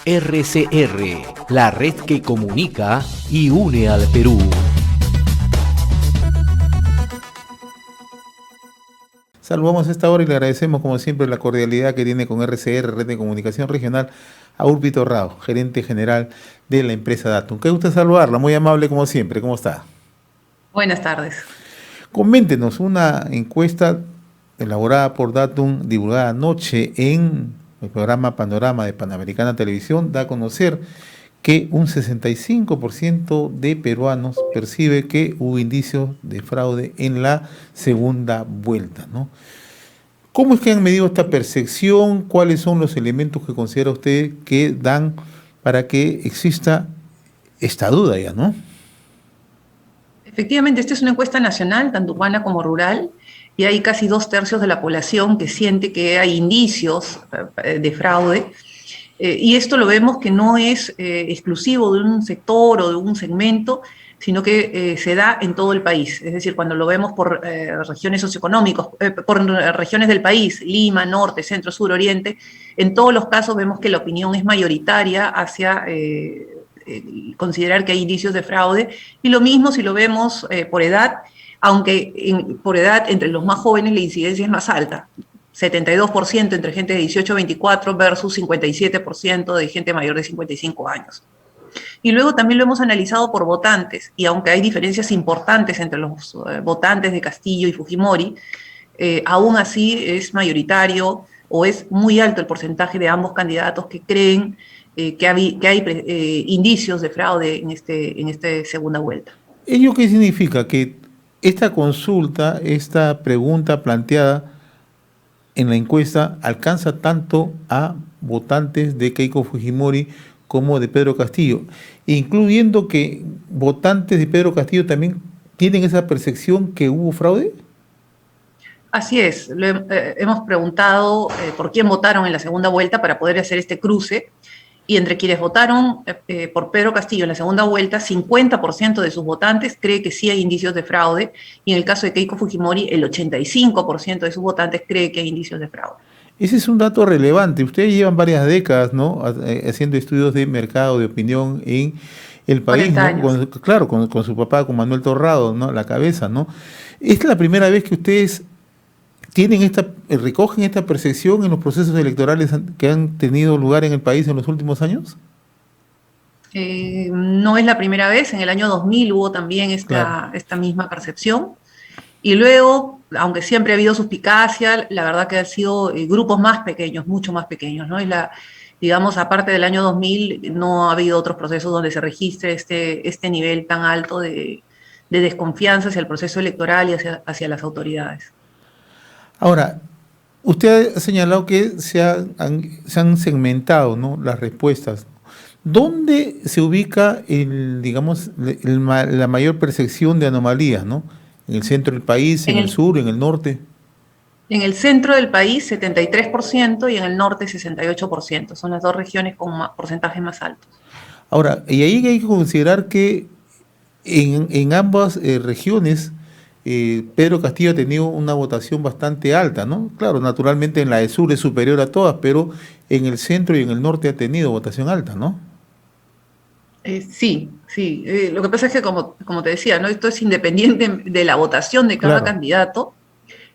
RCR, la red que comunica y une al Perú. Saludamos a esta hora y le agradecemos como siempre la cordialidad que tiene con RCR, Red de Comunicación Regional, a Úlpito Rao, gerente general de la empresa Datum. Qué gusto saludarla, muy amable como siempre. ¿Cómo está? Buenas tardes. Coméntenos una encuesta elaborada por Datum, divulgada anoche en el programa Panorama de Panamericana Televisión, da a conocer que un 65% de peruanos percibe que hubo indicios de fraude en la segunda vuelta, ¿no? ¿Cómo es que han medido esta percepción? ¿Cuáles son los elementos que considera usted que dan para que exista esta duda ya, ¿no? Efectivamente, esta es una encuesta nacional, tanto urbana como rural, y hay casi 2/3 de la población que siente que hay indicios de fraude. Y esto lo vemos que no es exclusivo de un sector o de un segmento, sino que se da en todo el país. Es decir, cuando lo vemos por regiones socioeconómicas, por regiones del país, Lima, norte, centro, sur, oriente, en todos los casos vemos que la opinión es mayoritaria hacia considerar que hay indicios de fraude. Y lo mismo si lo vemos por edad, aunque por edad entre los más jóvenes la incidencia es más alta. 72% entre gente de 18 a 24 versus 57% de gente mayor de 55 años. Y luego también lo hemos analizado por votantes, y aunque hay diferencias importantes entre los votantes de Castillo y Fujimori, aún así es mayoritario o es muy alto el porcentaje de ambos candidatos que creen que hay indicios de fraude en esta segunda vuelta. ¿Ello qué significa? Que esta consulta, esta pregunta planteada en la encuesta alcanza tanto a votantes de Keiko Fujimori como de Pedro Castillo, incluyendo que votantes de Pedro Castillo también tienen esa percepción que hubo fraude. Así es, hemos preguntado por quién votaron en la segunda vuelta para poder hacer este cruce, y entre quienes votaron por Pedro Castillo en la segunda vuelta, 50% de sus votantes cree que sí hay indicios de fraude, y en el caso de Keiko Fujimori, el 85% de sus votantes cree que hay indicios de fraude. Ese es un dato relevante. Ustedes llevan varias décadas, ¿no?, haciendo estudios de mercado, de opinión en el país, 40 ¿no? años. Claro, con su papá, con Manuel Torrado, ¿no?, a la cabeza, ¿no? ¿Es la primera vez que ustedes recogen esta percepción en los procesos electorales que han tenido lugar en el país en los últimos años? No es la primera vez, en el año 2000 hubo también Claro. esta misma percepción, y luego, aunque siempre ha habido suspicacia, la verdad que han sido grupos más pequeños, mucho más pequeños, ¿no? Digamos, aparte del año 2000, no ha habido otros procesos donde se registre este nivel tan alto de desconfianza hacia el proceso electoral y hacia las autoridades. Ahora, usted ha señalado que se han segmentado, ¿no?, las respuestas. ¿Dónde se ubica la mayor percepción de anomalías, ¿no? ¿En el centro del país, en En el el, sur, en el norte? en el centro del país, 73%, y en el norte, 68%. Son las dos regiones con porcentajes más altos. Ahora, y ahí hay que considerar que en ambas regiones Pedro Castillo ha tenido una votación bastante alta, ¿no? Claro, naturalmente en la de sur es superior a todas, pero en el centro y en el norte ha tenido votación alta, ¿no? Sí, sí. Lo que pasa es que, como te decía, ¿no? Esto es independiente de la votación de cada Claro. candidato.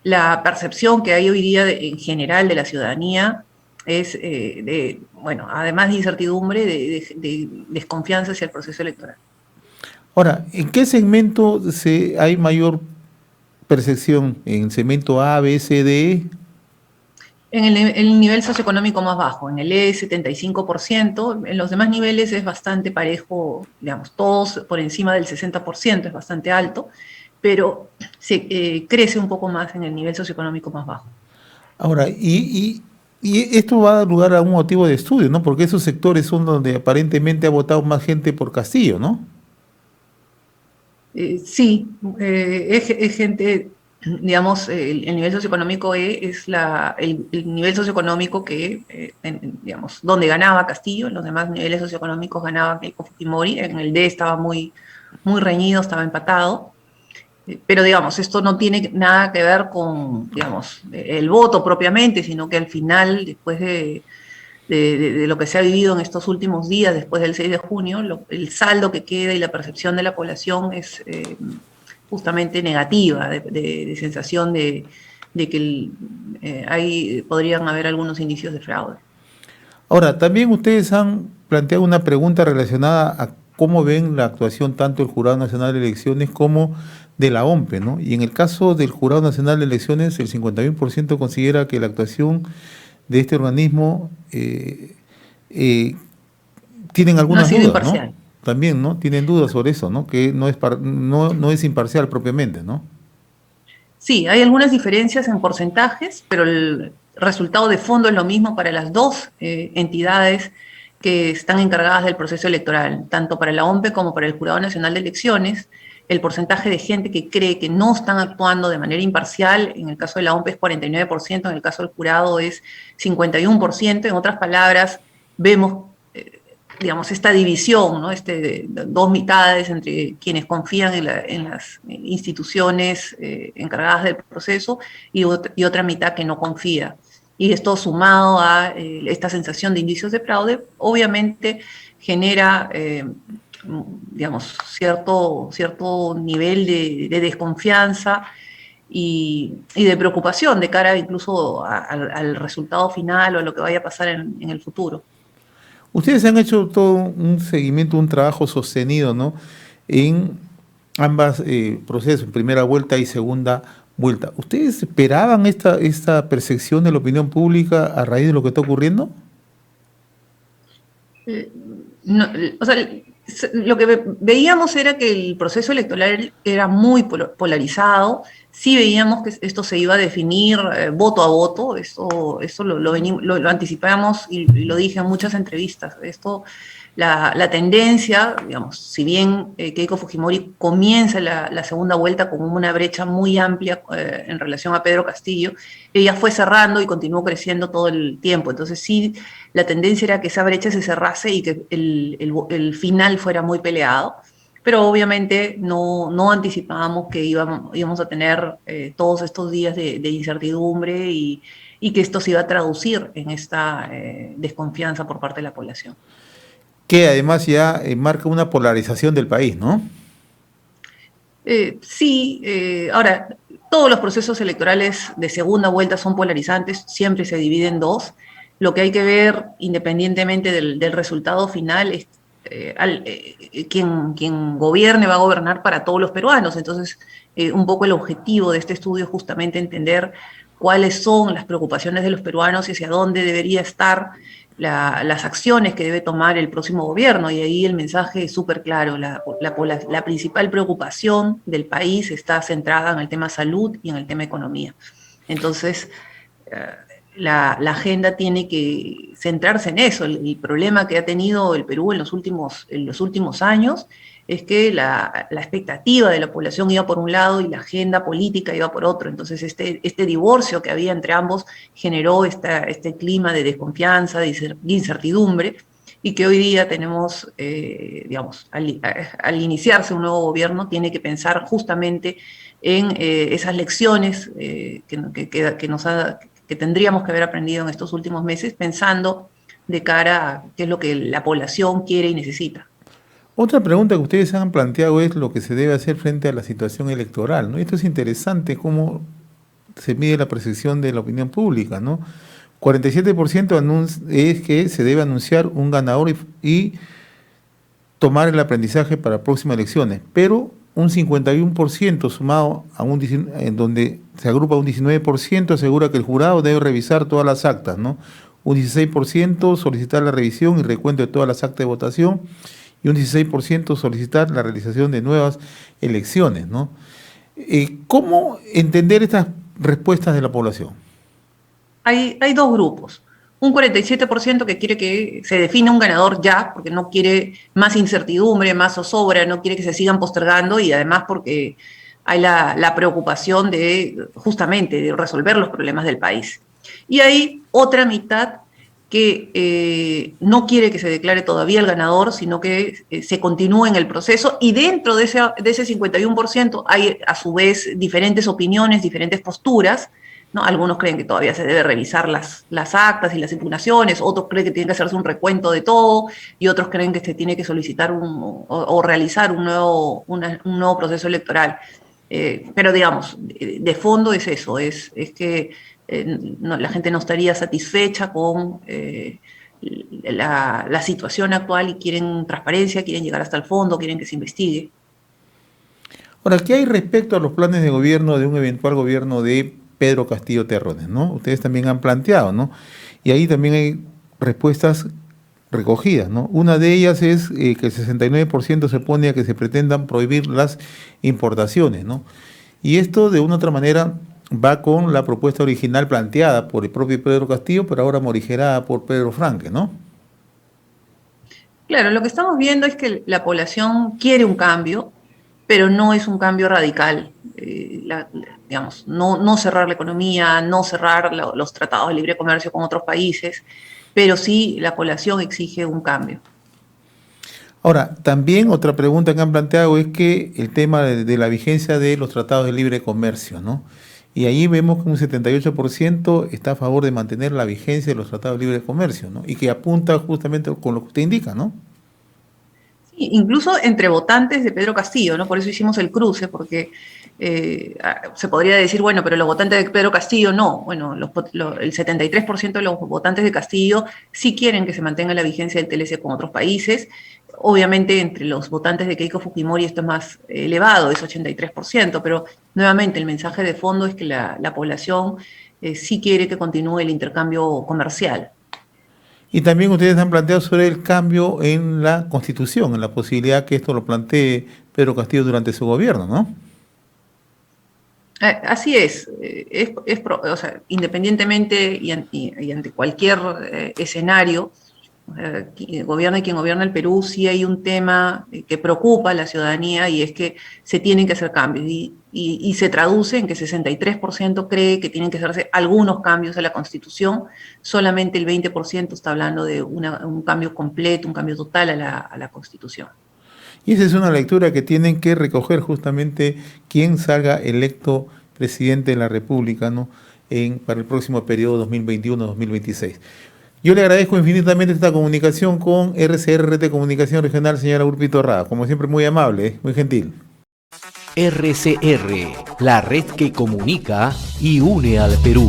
La percepción que hay hoy día en general de la ciudadanía es, bueno, además de incertidumbre, de desconfianza hacia el proceso electoral. Ahora, ¿en qué segmento hay mayor percepción? ¿En segmento A, B, C, D, E? En el nivel socioeconómico más bajo, en el E, 75%, en los demás niveles es bastante parejo, digamos, todos por encima del 60%, es bastante alto, pero se crece un poco más en el nivel socioeconómico más bajo. Ahora, y esto va a dar lugar a un motivo de estudio, ¿no? Porque esos sectores son donde aparentemente ha votado más gente por Castillo, ¿no? Sí, es gente, digamos, el nivel socioeconómico E es el nivel socioeconómico que, digamos, donde ganaba Castillo. En los demás niveles socioeconómicos ganaba Keiko Fujimori, en el D estaba muy reñido, estaba empatado. Pero, digamos, esto no tiene nada que ver con, digamos, el voto propiamente, sino que al final, después de lo que se ha vivido en estos últimos días después del 6 de junio, el saldo que queda y la percepción de la población es justamente negativa, de sensación de que podrían haber algunos indicios de fraude. Ahora, también ustedes han planteado una pregunta relacionada a cómo ven la actuación tanto del Jurado Nacional de Elecciones como de la OMPE, ¿no? Y en el caso del Jurado Nacional de Elecciones, el 51% considera que la actuación de este organismo tienen algunas dudas, imparcial, ¿no? También, ¿no? Tienen dudas sobre eso, ¿no? Que no es imparcial propiamente, ¿no? Sí, hay algunas diferencias en porcentajes, pero el resultado de fondo es lo mismo para las dos entidades que están encargadas del proceso electoral, tanto para la OMPE como para el Jurado Nacional de Elecciones. El porcentaje de gente que cree que no están actuando de manera imparcial, en el caso de la OMPE es 49%, en el caso del jurado es 51%. En otras palabras, vemos, digamos, esta división, ¿no? Dos mitades entre quienes confían en las instituciones encargadas del proceso y otra mitad que no confía. Y esto sumado a esta sensación de indicios de fraude, obviamente genera digamos, cierto nivel de desconfianza y de preocupación de cara incluso al resultado final o a lo que vaya a pasar en el futuro. Ustedes han hecho todo un seguimiento, un trabajo sostenido, ¿no? En ambas procesos, primera vuelta y segunda vuelta. ¿Ustedes esperaban esta percepción de la opinión pública a raíz de lo que está ocurriendo? No, o sea, lo que veíamos era que el proceso electoral era muy polarizado. Sí veíamos que esto se iba a definir voto a voto, eso lo anticipamos y lo dije en muchas entrevistas. La tendencia, digamos, si bien Keiko Fujimori comienza la segunda vuelta con una brecha muy amplia en relación a Pedro Castillo, ella fue cerrando y continuó creciendo todo el tiempo. Entonces sí, la tendencia era que esa brecha se cerrase y que el final fuera muy peleado, pero obviamente no anticipábamos que íbamos a tener todos estos días de incertidumbre y que esto se iba a traducir en esta desconfianza por parte de la población. Que además ya marca una polarización del país, ¿no? Sí, ahora, todos los procesos electorales de segunda vuelta son polarizantes, siempre se dividen en dos. Lo que hay que ver, independientemente del resultado final, es quien gobierne va a gobernar para todos los peruanos. Entonces, un poco el objetivo de este estudio es justamente entender cuáles son las preocupaciones de los peruanos y hacia dónde debería estar las acciones que debe tomar el próximo gobierno, y ahí el mensaje es súper claro. La principal preocupación del país está centrada en el tema salud y en el tema economía. Entonces, la agenda tiene que centrarse en eso. El problema que ha tenido el Perú en los últimos años es que la expectativa de la población iba por un lado y la agenda política iba por otro. Entonces este divorcio que había entre ambos generó este clima de desconfianza, de incertidumbre, y que hoy día tenemos, digamos, al iniciarse un nuevo gobierno, tiene que pensar justamente en esas lecciones que tendríamos que haber aprendido en estos últimos meses, pensando de cara a qué es lo que la población quiere y necesita. Otra pregunta que ustedes han planteado es lo que se debe hacer frente a la situación electoral, ¿no? Esto es interesante, cómo se mide la percepción de la opinión pública, ¿no? 47% es que se debe anunciar un ganador y tomar el aprendizaje para próximas elecciones, pero un 51% sumado a en donde se agrupa un 19% asegura que el jurado debe revisar todas las actas, ¿no? Un 16% solicitar la revisión y recuento de todas las actas de votación, y un 16% solicitar la realización de nuevas elecciones, ¿no? ¿Cómo entender estas respuestas de la población? Hay dos grupos. Un 47% que quiere que se defina un ganador ya, porque no quiere más incertidumbre, más zozobra, no quiere que se sigan postergando, y además porque hay la preocupación justamente de resolver los problemas del país. Y hay otra mitad que no quiere que se declare todavía el ganador, sino que se continúe en el proceso, y dentro de ese 51% hay a su vez diferentes opiniones, diferentes posturas, ¿no? Algunos creen que todavía se debe revisar las actas y las impugnaciones, otros creen que tiene que hacerse un recuento de todo, y otros creen que se tiene que solicitar o realizar un nuevo proceso electoral. Pero digamos, de fondo es eso, es que la gente no estaría satisfecha con la situación actual y quieren transparencia, quieren llegar hasta el fondo, quieren que se investigue. Ahora, ¿qué hay respecto a los planes de gobierno de un eventual gobierno de Pedro Castillo Terrones, ¿no? Ustedes también han planteado, ¿no? Y ahí también hay respuestas recogidas, ¿no? Una de ellas es que el 69% se opone a que se pretendan prohibir las importaciones, ¿no? Y esto de una u otra manera va con la propuesta original planteada por el propio Pedro Castillo, pero ahora morigerada por Pedro Franque, ¿no? Claro, lo que estamos viendo es que la población quiere un cambio, pero no es un cambio radical. Digamos, no cerrar la economía, no cerrar los tratados de libre comercio con otros países, pero sí la población exige un cambio. Ahora, también otra pregunta que han planteado es que el tema de la vigencia de los tratados de libre comercio, ¿no? Y ahí vemos que un 78% está a favor de mantener la vigencia de los tratados de libre comercio, ¿no? Y que apunta justamente con lo que usted indica, ¿no? Incluso entre votantes de Pedro Castillo, ¿no? Por eso hicimos el cruce, porque se podría decir, bueno, pero los votantes de Pedro Castillo no. Bueno, el 73% de los votantes de Castillo sí quieren que se mantenga la vigencia del TLC con otros países. Obviamente, entre los votantes de Keiko Fujimori esto es más elevado, es 83%, pero nuevamente el mensaje de fondo es que la población sí quiere que continúe el intercambio comercial. Y también ustedes han planteado sobre el cambio en la Constitución, en la posibilidad que esto lo plantee Pedro Castillo durante su gobierno, ¿no? Así es, o sea, independientemente y ante cualquier escenario, gobierne quien gobierna el Perú, sí hay un tema que preocupa a la ciudadanía y es que se tienen que hacer cambios y se traduce en que 63% cree que tienen que hacerse algunos cambios a la Constitución, solamente el 20% está hablando de un cambio completo, un cambio total a la Constitución. Y esa es una lectura que tienen que recoger justamente quien salga electo presidente de la República, ¿no? Para el próximo periodo 2021-2026. Yo le agradezco infinitamente esta comunicación con RCR Comunicación Regional, señora Urpi Torrada. Como siempre, muy amable, muy gentil. RCR, la red que comunica y une al Perú.